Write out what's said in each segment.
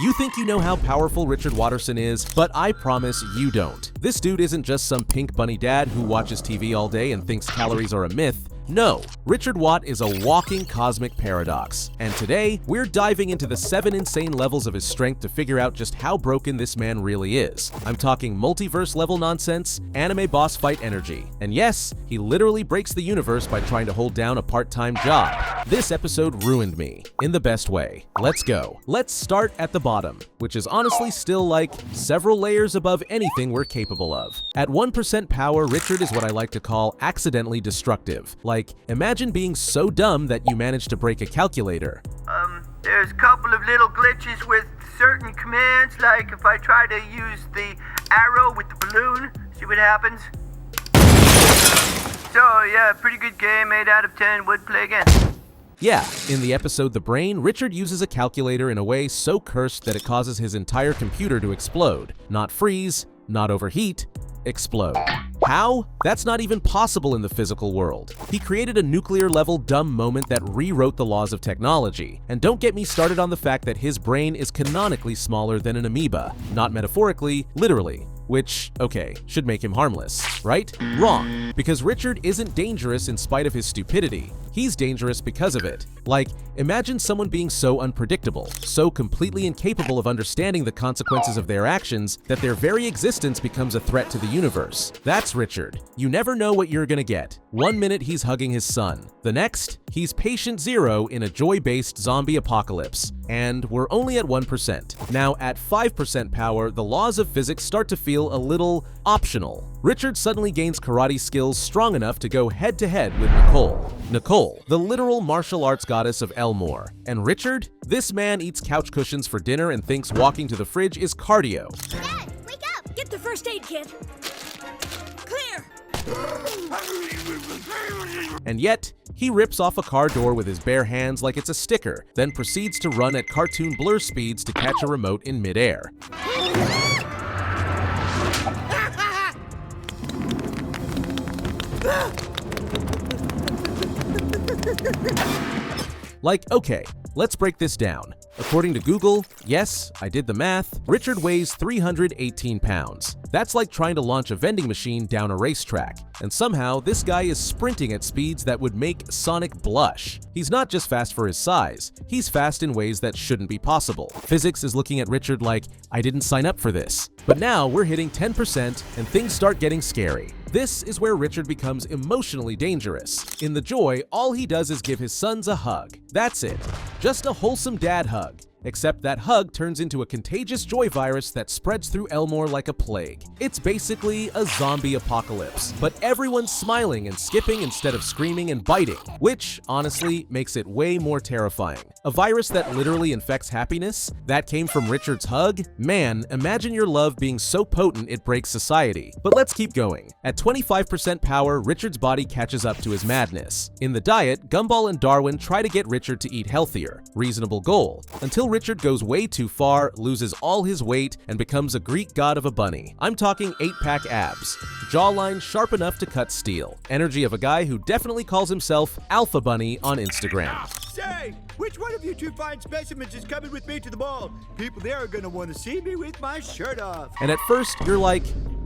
You think you know how powerful Richard Watterson is, but I promise you don't. This dude isn't just some pink bunny dad who watches TV all day and thinks calories are a myth. No, Richard Watt is a walking cosmic paradox, and today we're diving into the 7 insane levels of his strength to figure out just how broken this man really is. I'm talking multiverse level nonsense, anime boss fight energy, and yes, he literally breaks the universe by trying to hold down a part-time job. This episode ruined me, in the best way. Let's go. Let's start at the bottom, which is honestly still like several layers above anything we're capable of. At 1% power, Richard is what I like to call accidentally destructive. Like, imagine being so dumb that you manage to break a calculator. There's a couple of little glitches with certain commands, like if I try to use the arrow with the balloon, see what happens. So yeah, pretty good game, 8 out of 10, would play again. Yeah, in the episode The Brain, Richard uses a calculator in a way so cursed that it causes his entire computer to explode. Not freeze, not overheat, explode. How? That's not even possible in the physical world. He created a nuclear-level dumb moment that rewrote the laws of technology. And don't get me started on the fact that his brain is canonically smaller than an amoeba. Not metaphorically, literally. Which, okay, should make him harmless, right? Wrong, because Richard isn't dangerous in spite of his stupidity. He's dangerous because of it. Like, imagine someone being so unpredictable, so completely incapable of understanding the consequences of their actions that their very existence becomes a threat to the universe. That's Richard. You never know what you're gonna get. One minute he's hugging his son. The next, he's patient zero in a joy-based zombie apocalypse. And we're only at 1%. Now, at 5% power, the laws of physics start to feel a little optional. Richard suddenly gains karate skills strong enough to go head-to-head with Nicole. Nicole, the literal martial arts goddess of Elmore. And Richard? This man eats couch cushions for dinner and thinks walking to the fridge is cardio. Dad, wake up! Get the first aid kit. Clear! And yet, he rips off a car door with his bare hands like it's a sticker, then proceeds to run at cartoon blur speeds to catch a remote in midair. Like, okay, let's break this down. According to Google, yes, I did the math, Richard weighs 318 pounds. That's like trying to launch a vending machine down a racetrack. And somehow, this guy is sprinting at speeds that would make Sonic blush. He's not just fast for his size, he's fast in ways that shouldn't be possible. Physics is looking at Richard like, I didn't sign up for this. But now we're hitting 10% and things start getting scary. This is where Richard becomes emotionally dangerous. In the joy, all he does is give his sons a hug. That's it. Just a wholesome dad hug. Except that hug turns into a contagious joy virus that spreads through Elmore like a plague. It's basically a zombie apocalypse, but everyone's smiling and skipping instead of screaming and biting, which, honestly, makes it way more terrifying. A virus that literally infects happiness? That came from Richard's hug? Man, imagine your love being so potent it breaks society. But let's keep going. At 25% power, Richard's body catches up to his madness. In the diet, Gumball and Darwin try to get Richard to eat healthier. Reasonable goal. Until Richard goes way too far, loses all his weight, and becomes a Greek god of a bunny. I'm talking 8-pack abs. Jawline sharp enough to cut steel. Energy of a guy who definitely calls himself Alpha Bunny on Instagram. Say, which one of you two fine specimens is coming with me to the mall? People there are gonna want to see me with my shirt off. And at first, you're like,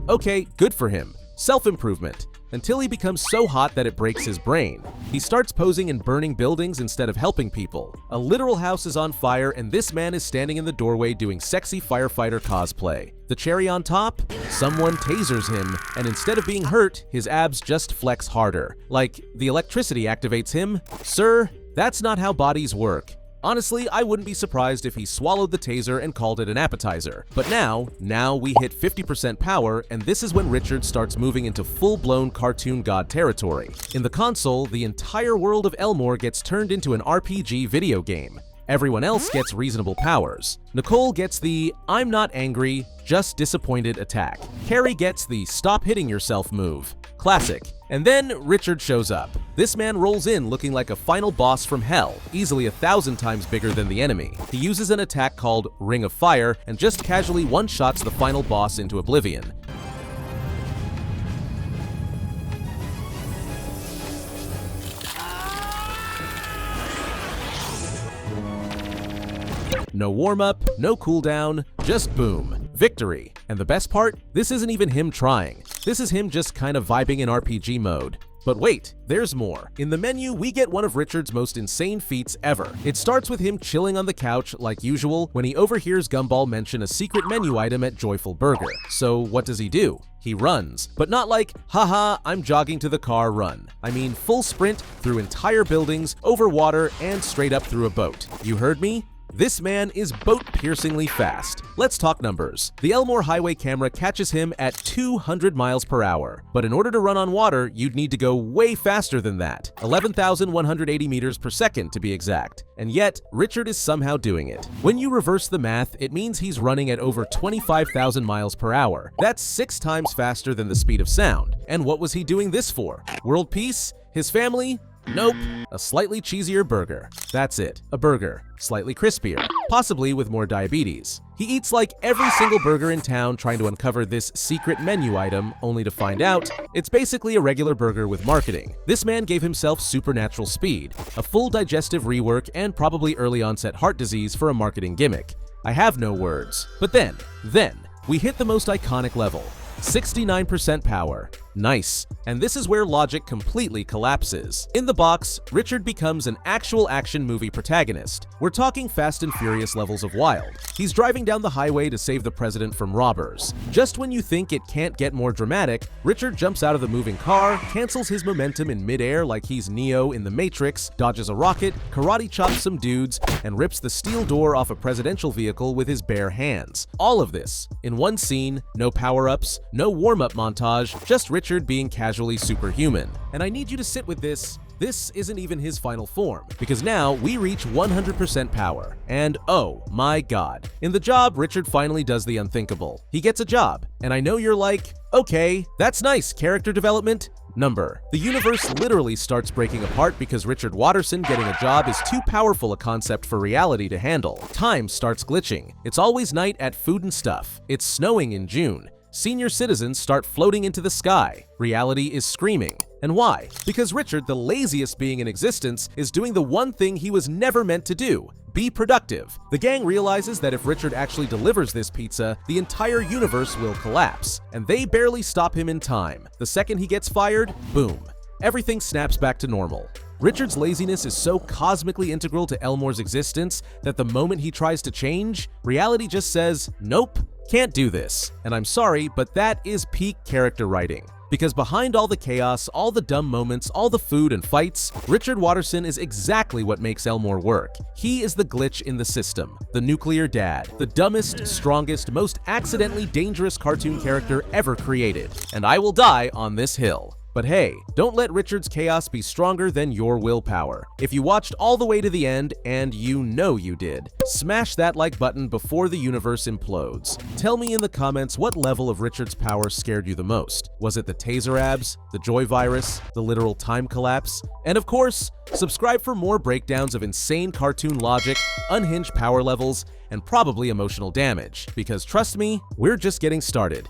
okay, good for him. Self-improvement. Until he becomes so hot that it breaks his brain. He starts posing in burning buildings instead of helping people. A literal house is on fire and this man is standing in the doorway doing sexy firefighter cosplay. The cherry on top? Someone tasers him, and instead of being hurt, his abs just flex harder. Like, the electricity activates him? Sir, that's not how bodies work. Honestly, I wouldn't be surprised if he swallowed the taser and called it an appetizer. But now we hit 50% power, and this is when Richard starts moving into full-blown cartoon god territory. In the console, the entire world of Elmore gets turned into an RPG video game. Everyone else gets reasonable powers. Nicole gets the I'm not angry, just disappointed attack. Carrie gets the stop hitting yourself move. Classic. And then Richard shows up. This man rolls in looking like a final boss from hell, easily 1,000 times bigger than the enemy. He uses an attack called Ring of Fire and just casually one-shots the final boss into oblivion. no warm-up, no cooldown, just boom, victory. And the best part? This isn't even him trying. This is him just kind of vibing in RPG mode. But wait, there's more. In the menu, we get one of Richard's most insane feats ever. It starts with him chilling on the couch, like usual, when he overhears Gumball mention a secret menu item at Joyful Burger. So what does he do? He runs, but not like, haha, I'm jogging to the car run. I mean full sprint through entire buildings, over water, and straight up through a boat. You heard me? This man is boat-piercingly fast. Let's talk numbers. The Elmore Highway camera catches him at 200 miles per hour. But in order to run on water, you'd need to go way faster than that. 11,180 meters per second to be exact. And yet, Richard is somehow doing it. When you reverse the math, it means he's running at over 25,000 miles per hour. That's 6 times faster than the speed of sound. And what was he doing this for? World peace? His family? Nope. A slightly cheesier burger. That's it. A burger. Slightly crispier. Possibly with more diabetes. He eats like every single burger in town trying to uncover this secret menu item, only to find out it's basically a regular burger with marketing. This man gave himself supernatural speed, a full digestive rework, and probably early onset heart disease for a marketing gimmick. I have no words. But then, we hit the most iconic level. 69% power. Nice. And this is where logic completely collapses. In the box, Richard becomes an actual action movie protagonist. We're talking Fast and Furious levels of wild. He's driving down the highway to save the president from robbers. Just when you think it can't get more dramatic, Richard jumps out of the moving car, cancels his momentum in midair like he's Neo in The Matrix, dodges a rocket, karate chops some dudes, and rips the steel door off a presidential vehicle with his bare hands. All of this in one scene, no power-ups, no warm-up montage, just Richard being casually superhuman. And I need you to sit with this. This isn't even his final form, because now we reach 100% power. And oh my god. In the job, Richard finally does the unthinkable. He gets a job. And I know you're like, okay, that's nice, character development. Number. The universe literally starts breaking apart because Richard Watterson getting a job is too powerful a concept for reality to handle. Time starts glitching. It's always night at Food and Stuff. It's snowing in June. Senior citizens start floating into the sky. Reality is screaming. And why? Because Richard, the laziest being in existence, is doing the one thing he was never meant to do. Be productive. The gang realizes that if Richard actually delivers this pizza, the entire universe will collapse. And they barely stop him in time. The second he gets fired, boom. Everything snaps back to normal. Richard's laziness is so cosmically integral to Elmore's existence that the moment he tries to change, reality just says, nope, can't do this. And I'm sorry, but that is peak character writing. Because behind all the chaos, all the dumb moments, all the food and fights, Richard Watterson is exactly what makes Elmore work. He is the glitch in the system, the nuclear dad, the dumbest, strongest, most accidentally dangerous cartoon character ever created. And I will die on this hill. But hey, don't let Richard's chaos be stronger than your willpower. If you watched all the way to the end, and you know you did, smash that like button before the universe implodes. Tell me in the comments what level of Richard's power scared you the most. Was it the taser abs, the joy virus, the literal time collapse? And of course, subscribe for more breakdowns of insane cartoon logic, unhinged power levels, and probably emotional damage. Because trust me, we're just getting started.